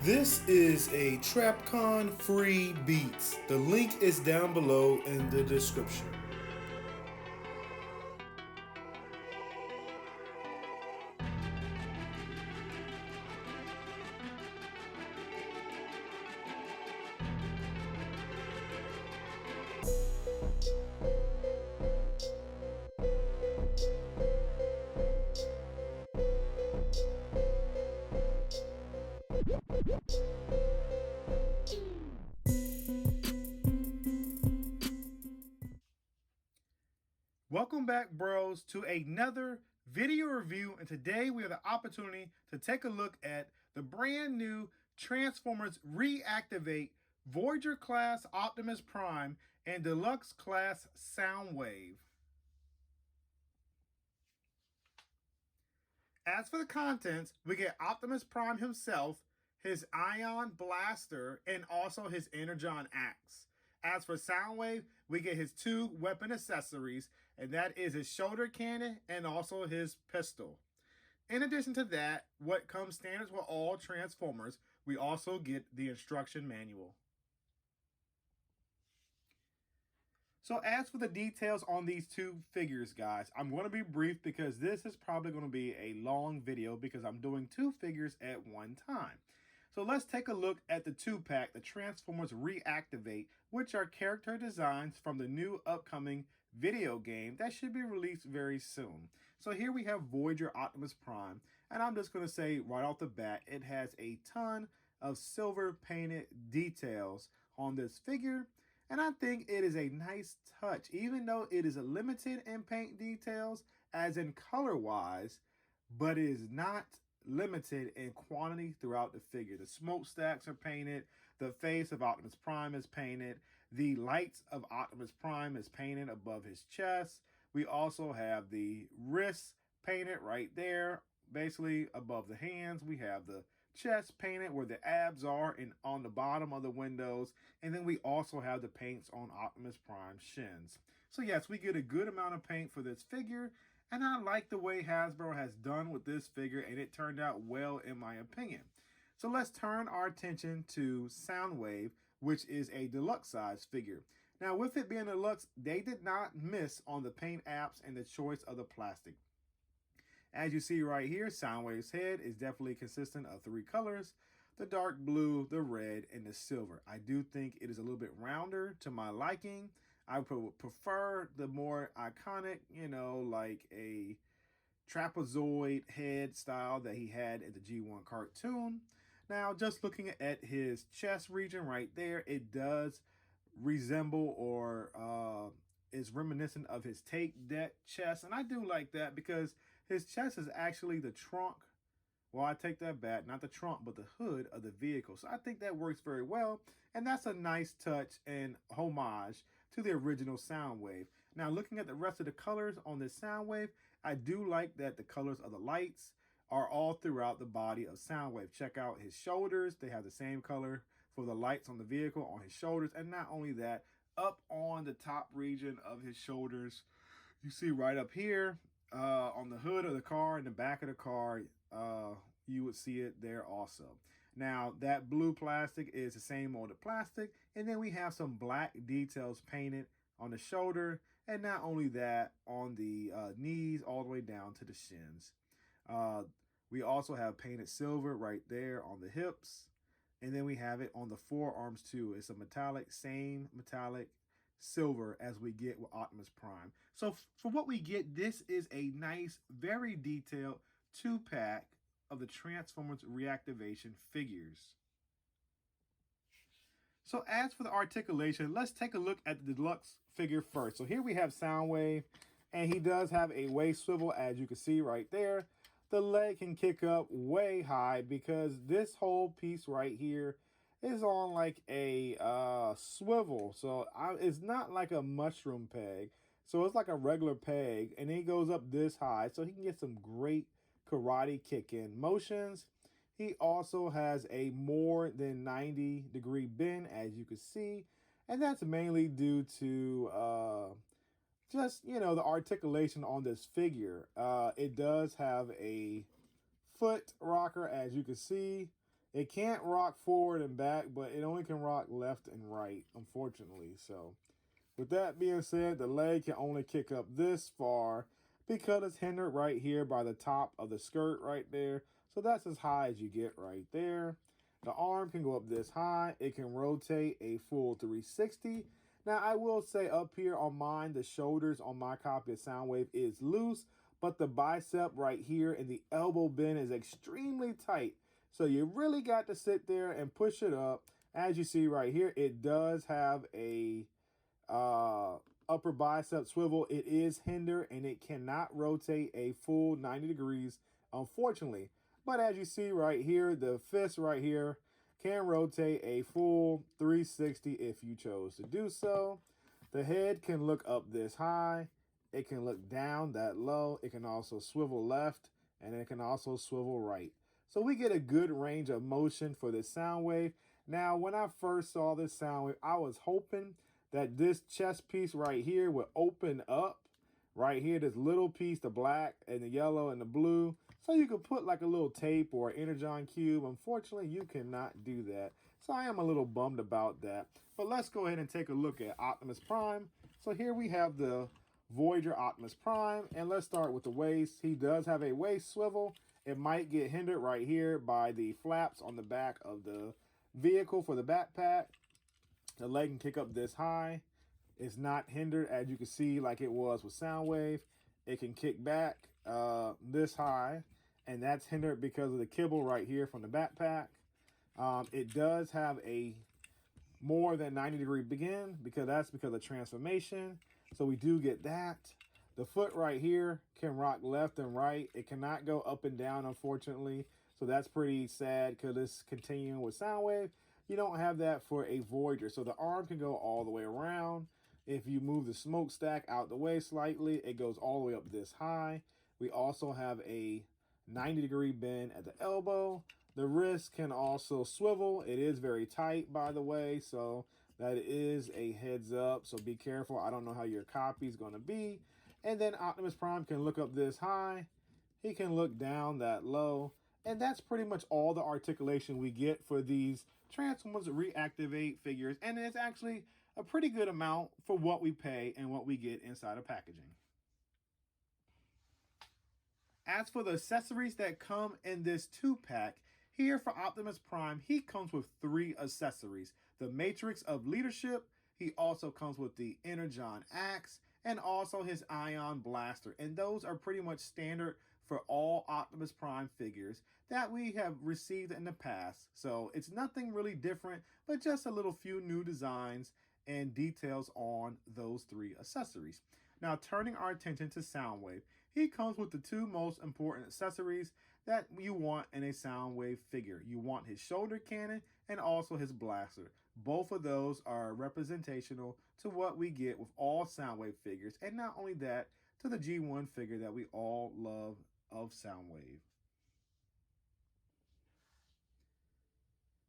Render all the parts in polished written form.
This is a TrapCon free beats. The link is down below in the description. Welcome back, bros, to another video review, and today we have the opportunity to take a look at the brand new Transformers Reactivate Voyager class Optimus Prime and Deluxe class Soundwave. As for the contents, we get Optimus Prime himself, his Ion Blaster, and also his Energon Axe. As for Soundwave, we get his two weapon accessories, and that is his shoulder cannon and also his pistol. In addition to that, what comes standards with all Transformers, we also get the instruction manual. So as for the details on these two figures, guys, I'm going to be brief because this is probably going to be a long video because I'm doing two figures at one time. So let's take a look at the 2-pack, the Transformers Reactivate, which are character designs from the new upcoming video game that should be released very soon. So here we have Voyager Optimus Prime, and I'm just going to say right off the bat, it has a ton of silver painted details on this figure. And I think it is a nice touch, even though it is limited in paint details, as in color-wise, but it is not limited in quantity throughout the figure. The smokestacks are painted, the face of Optimus Prime is painted, the lights of Optimus Prime is painted above his chest. We also have the wrists painted right there, basically above the hands. We have the chest painted where the abs are and on the bottom of the windows, and then we also have the paints on Optimus Prime's shins. So yes, we get a good amount of paint for this figure, and I like the way Hasbro has done with this figure, and it turned out well in my opinion. So let's turn our attention to Soundwave, which is a deluxe size figure. Now with it being deluxe, they did not miss on the paint apps and the choice of the plastic. As you see right here, Soundwave's head is definitely consistent of three colors: the dark blue, the red, and the silver. I do think it is a little bit rounder to my liking. I would prefer the more iconic, like a trapezoid head style that he had in the G1 cartoon. Now, just looking at his chest region right there, it does resemble or is reminiscent of his tape deck chest. And I do like that because his chest is actually the trunk. Well, I take that back, not the trunk, but the hood of the vehicle. So I think that works very well. And that's a nice touch and homage to the original Soundwave. Now, looking at the rest of the colors on this Soundwave, I do like that the colors of the lights are all throughout the body of Soundwave. Check out his shoulders. They have the same color for the lights on the vehicle on his shoulders. And not only that, up on the top region of his shoulders, you see right up here on the hood of the car, in the back of the car, you would see it there also. Now, that blue plastic is the same molded plastic, and then we have some black details painted on the shoulder, and not only that, on the knees all the way down to the shins. We also have painted silver right there on the hips, and then we have it on the forearms too. It's a metallic, same metallic silver as we get with Optimus Prime. So for what we get, this is a nice, very detailed 2-pack of the Transformers Reactivation figures. So as for the articulation, let's take a look at the deluxe figure first. So here we have Soundwave, and he does have a waist swivel, as you can see right there. The leg can kick up way high because this whole piece right here is on like a swivel. So it's not like a mushroom peg. So it's like a regular peg, and it goes up this high, so he can get some great karate kick-in motions. He also has a more than 90-degree bend, as you can see, and that's mainly due to just, the articulation on this figure. It does have a foot rocker, as you can see, It can't rock forward and back, but it only can rock left and right, unfortunately. So with that being said, the leg can only kick up this far because it's hindered right here by the top of the skirt right there. So that's as high as you get right there. The arm can go up this high. It can rotate a full 360. Now, I will say up here on mine, the shoulders on my copy of Soundwave is loose, but the bicep right here and the elbow bend is extremely tight. So you really got to sit there and push it up. As you see right here, it does have a upper bicep swivel. It is hindered and it cannot rotate a full 90 degrees, unfortunately. But as you see right here, the fist right here can rotate a full 360 if you chose to do so. The head can look up this high. It can look down that low. It can also swivel left and it can also swivel right. So we get a good range of motion for this Soundwave. Now, when I first saw this Soundwave, I was hoping that this chest piece right here would open up right here, this little piece, the black and the yellow and the blue, so you could put like a little tape or an energon cube. Unfortunately, you cannot do that. So I am a little bummed about that. But let's go ahead and take a look at Optimus Prime. So here we have the Voyager Optimus Prime, and let's start with the waist. He does have a waist swivel. It might get hindered right here by the flaps on the back of the vehicle for the backpack. The leg can kick up this high. It's not hindered, as you can see, like it was with Soundwave. It can kick back this high, and that's hindered because of the kibble right here from the backpack. It does have a more than 90 degree begin because that's because of transformation. So we do get that. The foot right here can rock left and right. It cannot go up and down, unfortunately. So that's pretty sad because it's continuing with Soundwave. You don't have that for a Voyager. So the arm can go all the way around. If you move the smokestack out the way slightly, it goes all the way up this high. We also have a 90 degree bend at the elbow. The wrist can also swivel. It is very tight, by the way, so that is a heads up. So be careful. I don't know how your copy is going to be. And then Optimus Prime can look up this high. He can look down that low. And that's pretty much all the articulation we get for these Transformers Reactivate figures. And it's actually a pretty good amount for what we pay and what we get inside of packaging. As for the accessories that come in this 2-pack, here for Optimus Prime, he comes with 3 accessories. The Matrix of Leadership, he also comes with the Energon Axe, and also his Ion Blaster. And those are pretty much standard for all Optimus Prime figures that we have received in the past. So it's nothing really different, but just a little few new designs and details on those 3 accessories. Now, turning our attention to Soundwave, he comes with the 2 most important accessories that you want in a Soundwave figure. You want his shoulder cannon and also his blaster. Both of those are representational to what we get with all Soundwave figures, and not only that, to the G1 figure that we all love of Soundwave.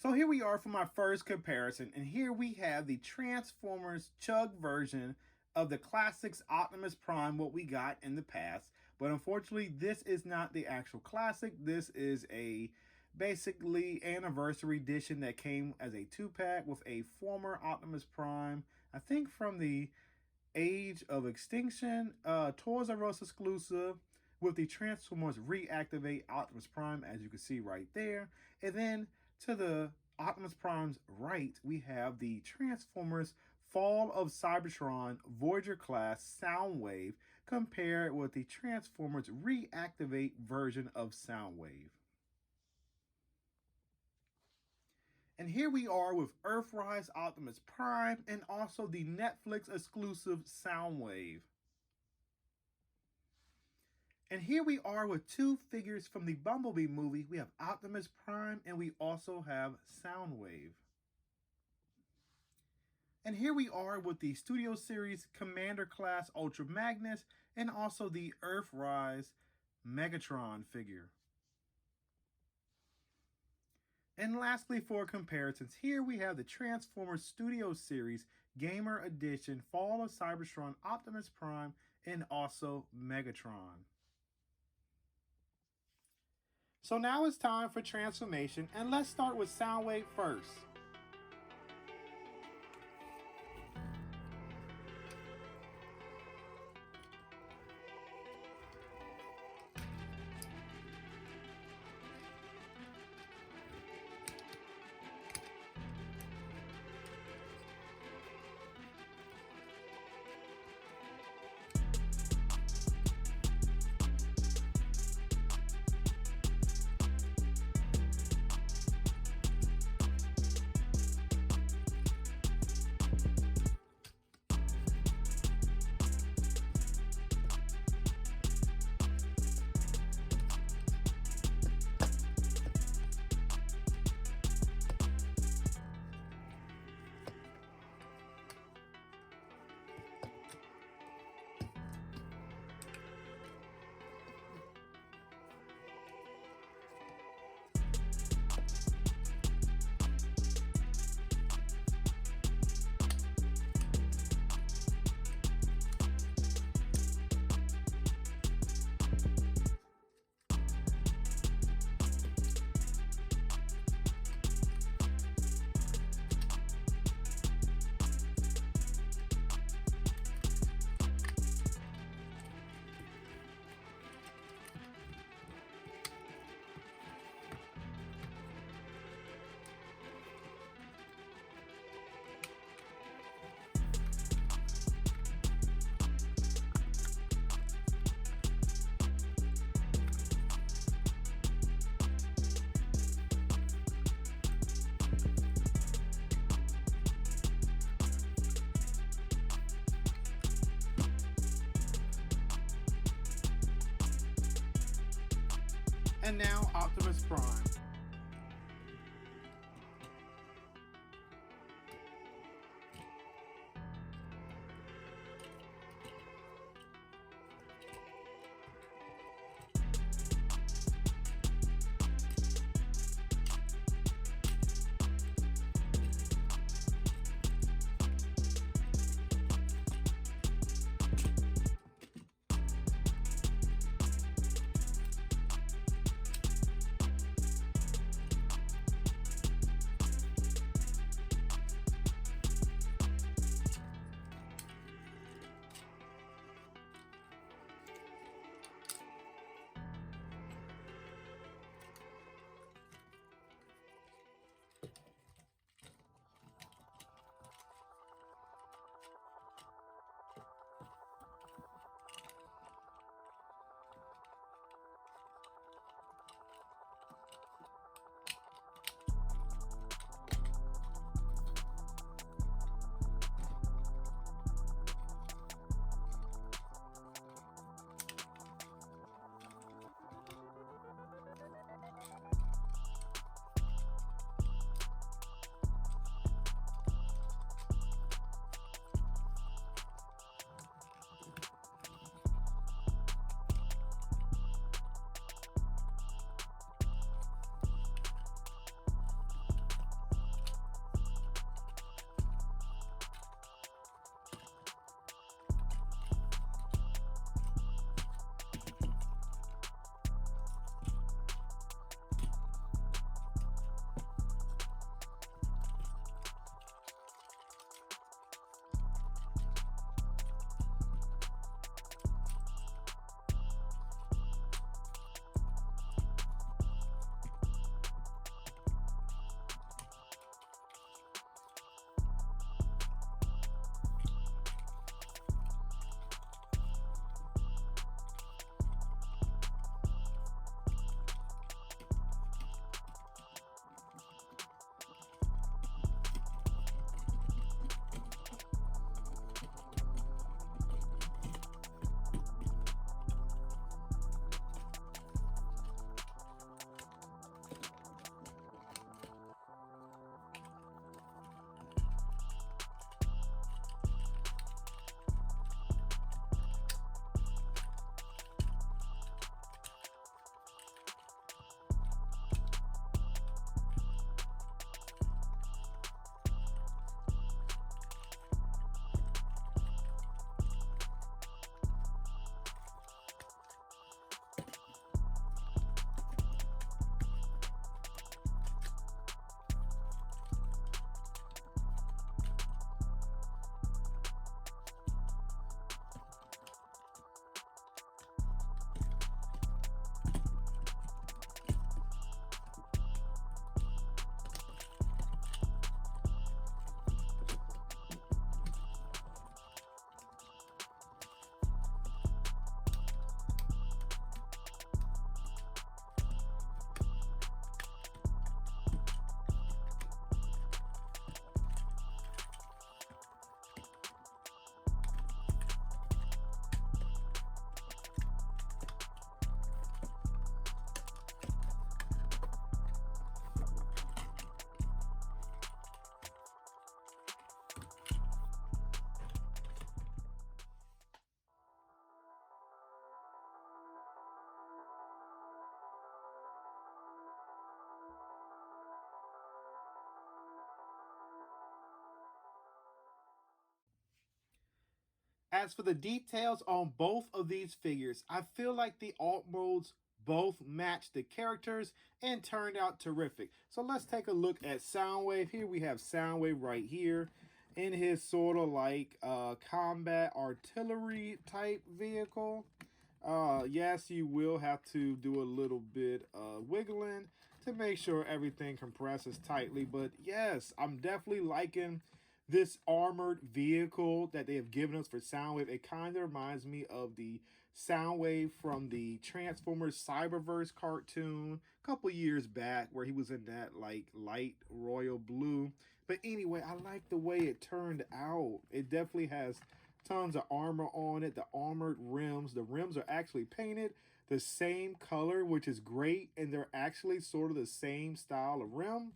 So here we are for my first comparison, and here we have the Transformers Chug version of the classics Optimus Prime, what we got in the past. But unfortunately, this is not the actual classic. This is a basically anniversary edition that came as a 2-pack with a former Optimus Prime, I think from the Age of Extinction, Toys R Us exclusive, with the Transformers Reactivate Optimus Prime, as you can see right there. And then to the Optimus Prime's right, we have the Transformers Fall of Cybertron Voyager class Soundwave compared with the Transformers Reactivate version of Soundwave. And here we are with Earthrise Optimus Prime and also the Netflix exclusive Soundwave. And here we are with 2 figures from the Bumblebee movie. We have Optimus Prime and we also have Soundwave. And here we are with the Studio Series Commander Class Ultra Magnus and also the Earthrise Megatron figure. And lastly, for comparisons, here we have the Transformers Studio Series Gamer Edition Fall of Cybertron Optimus Prime and also Megatron. So now it's time for transformation, and let's start with Soundwave first. And now Optimus Prime. As for the details on both of these figures, I feel like the alt modes both match the characters and turned out terrific. So let's take a look at Soundwave. Here we have Soundwave right here in his sort of like combat artillery type vehicle. Yes, you will have to do a little bit of wiggling to make sure everything compresses tightly. But yes, I'm definitely liking this armored vehicle that they have given us for Soundwave. It kind of reminds me of the Soundwave from the Transformers Cyberverse cartoon a couple years back, where he was in that like light royal blue. But anyway, I like the way it turned out. It definitely has tons of armor on it. The armored rims. The rims are actually painted the same color, which is great, and they're actually sort of the same style of rim.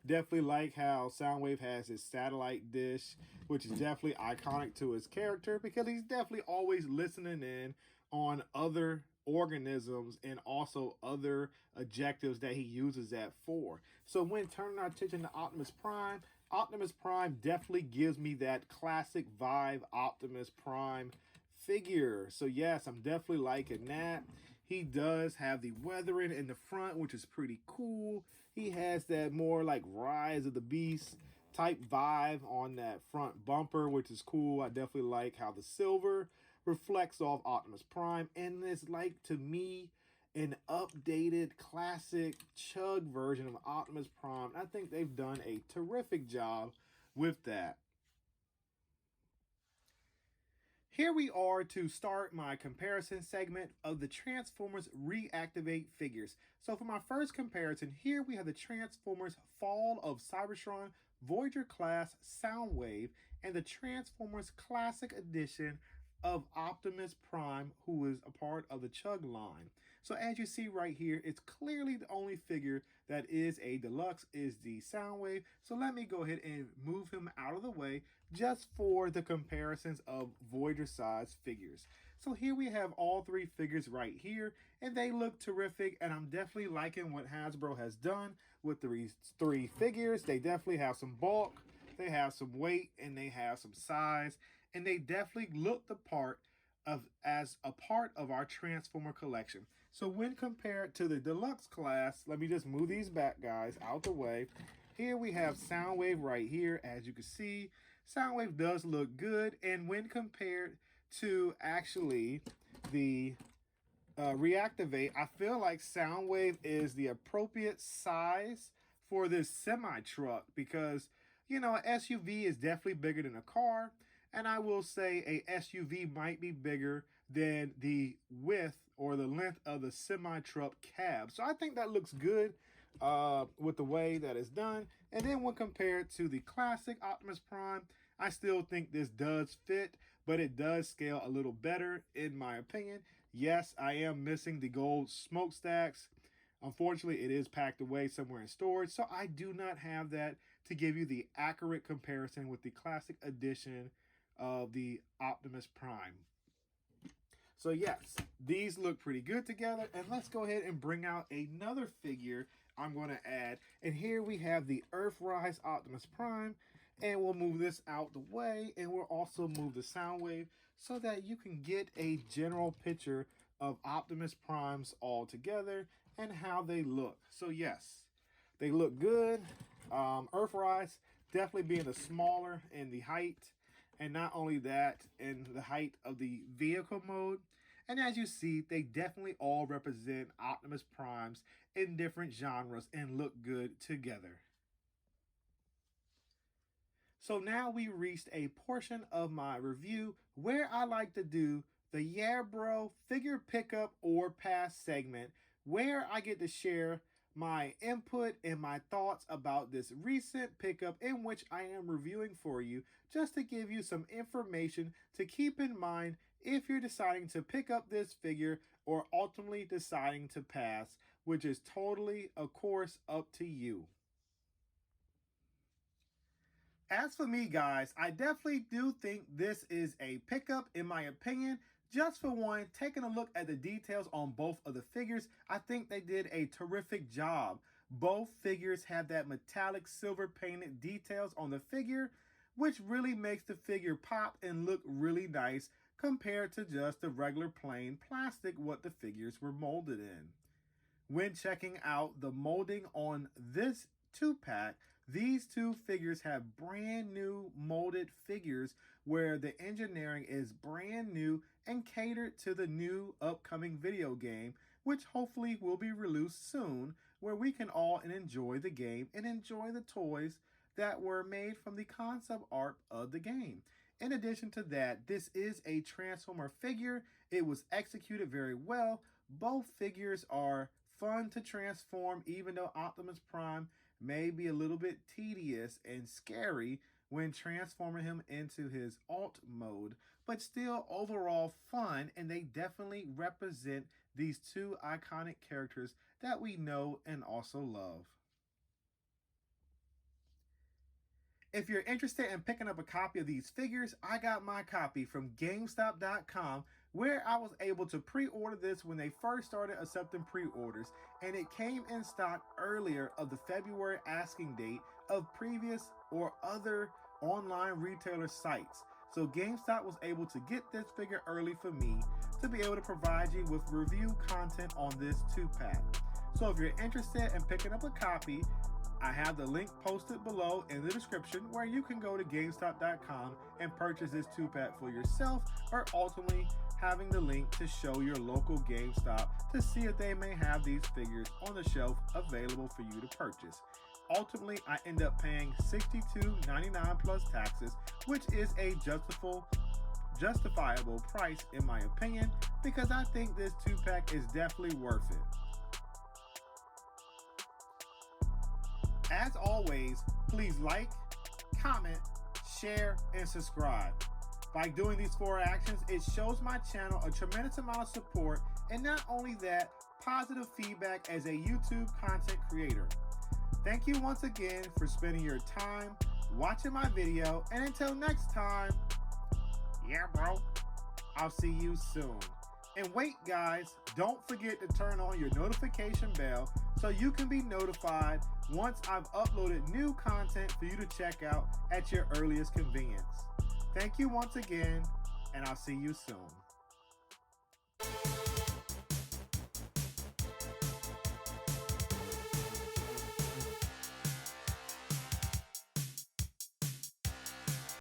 Definitely like how Soundwave has his satellite dish, which is definitely iconic to his character because he's definitely always listening in on other organisms and also other objectives that he uses that for. So when turning our attention to Optimus Prime definitely gives me that classic vibe Optimus Prime figure. So yes, I'm definitely liking that. He does have the weathering in the front, which is pretty cool. He has that more like Rise of the Beast type vibe on that front bumper, which is cool. I definitely like how the silver reflects off Optimus Prime. And it's like, to me, an updated classic Chug version of Optimus Prime. I think they've done a terrific job with that. Here we are to start my comparison segment of the Transformers Reactivate figures. So for my first comparison, here we have the Transformers Fall of Cybertron Voyager class Soundwave and the Transformers Classic Edition of Optimus Prime, who is a part of the Chug line. So as you see right here, it's clearly the only figure that is a deluxe is the Soundwave. So let me go ahead and move him out of the way just for the comparisons of Voyager size figures. So here we have all three figures right here, and they look terrific, and I'm definitely liking what Hasbro has done with the three figures. They definitely have some bulk, they have some weight, and they have some size, and they definitely look the part as a part of our Transformer collection. So when compared to the Deluxe class, let me just move these back, guys, out the way. Here we have Soundwave right here. As you can see, Soundwave does look good, and when compared to actually the Reactivate, I feel like Soundwave is the appropriate size for this semi-truck because, you know, an SUV is definitely bigger than a car, and I will say a SUV might be bigger than the width or the length of the semi-truck cab. So I think that looks good with the way that it's done. And then when compared to the classic Optimus Prime, I still think this does fit, but it does scale a little better in my opinion. Yes, I am missing the gold smokestacks. Unfortunately, it is packed away somewhere in storage, so I do not have that to give you the accurate comparison with the classic edition of the Optimus Prime. So yes, these look pretty good together, and let's go ahead and bring out another figure I'm going to add. And here we have the Earthrise Optimus Prime, and we'll move this out the way, and we'll also move the Soundwave so that you can get a general picture of Optimus Primes all together and how they look. So yes, they look good. Earthrise definitely being the smaller in the height, and not only that, in the height of the vehicle mode. And as you see, they definitely all represent Optimus Primes in different genres and look good together. So now we reached a portion of my review where I like to do the Yeah Bro figure pickup or pass segment, where I get to share my input and my thoughts about this recent pickup in which I am reviewing for you, just to give you some information to keep in mind if you're deciding to pick up this figure or ultimately deciding to pass, which is totally, of course, up to you. As for me, guys, I definitely do think this is a pickup in my opinion. Just for one, taking a look at the details on both of the figures, I think they did a terrific job. Both figures have that metallic silver painted details on the figure, which really makes the figure pop and look really nice compared to just the regular plain plastic what the figures were molded in. When checking out the molding on this 2-pack, these two figures have brand new molded figures where the engineering is brand new and catered to the new upcoming video game, which hopefully will be released soon, where we can all enjoy the game and enjoy the toys that were made from the concept art of the game. In addition to that, this is a Transformer figure. It was executed very well. Both figures are fun to transform, even though Optimus Prime may be a little bit tedious and scary when transforming him into his alt mode, but still overall fun, and they definitely represent these two iconic characters that we know and also love. If you're interested in picking up a copy of these figures, I got my copy from GameStop.com, where I was able to pre-order this when they first started accepting pre-orders, and it came in stock earlier of the February asking date of previous or other online retailer sites. So GameStop was able to get this figure early for me to be able to provide you with review content on this 2-pack. So if you're interested in picking up a copy, I have the link posted below in the description where you can go to GameStop.com and purchase this 2-pack for yourself, or ultimately having the link to show your local GameStop to see if they may have these figures on the shelf available for you to purchase. Ultimately, I end up paying $62.99 plus taxes, which is a justifiable price in my opinion, because I think this 2-pack is definitely worth it. As always, please like, comment, share, and subscribe. By doing these 4 actions, it shows my channel a tremendous amount of support, and not only that, positive feedback as a YouTube content creator. Thank you once again for spending your time watching my video, and until next time, yeah bro, I'll see you soon. And wait guys, don't forget to turn on your notification bell so you can be notified once I've uploaded new content for you to check out at your earliest convenience. Thank you once again, and I'll see you soon.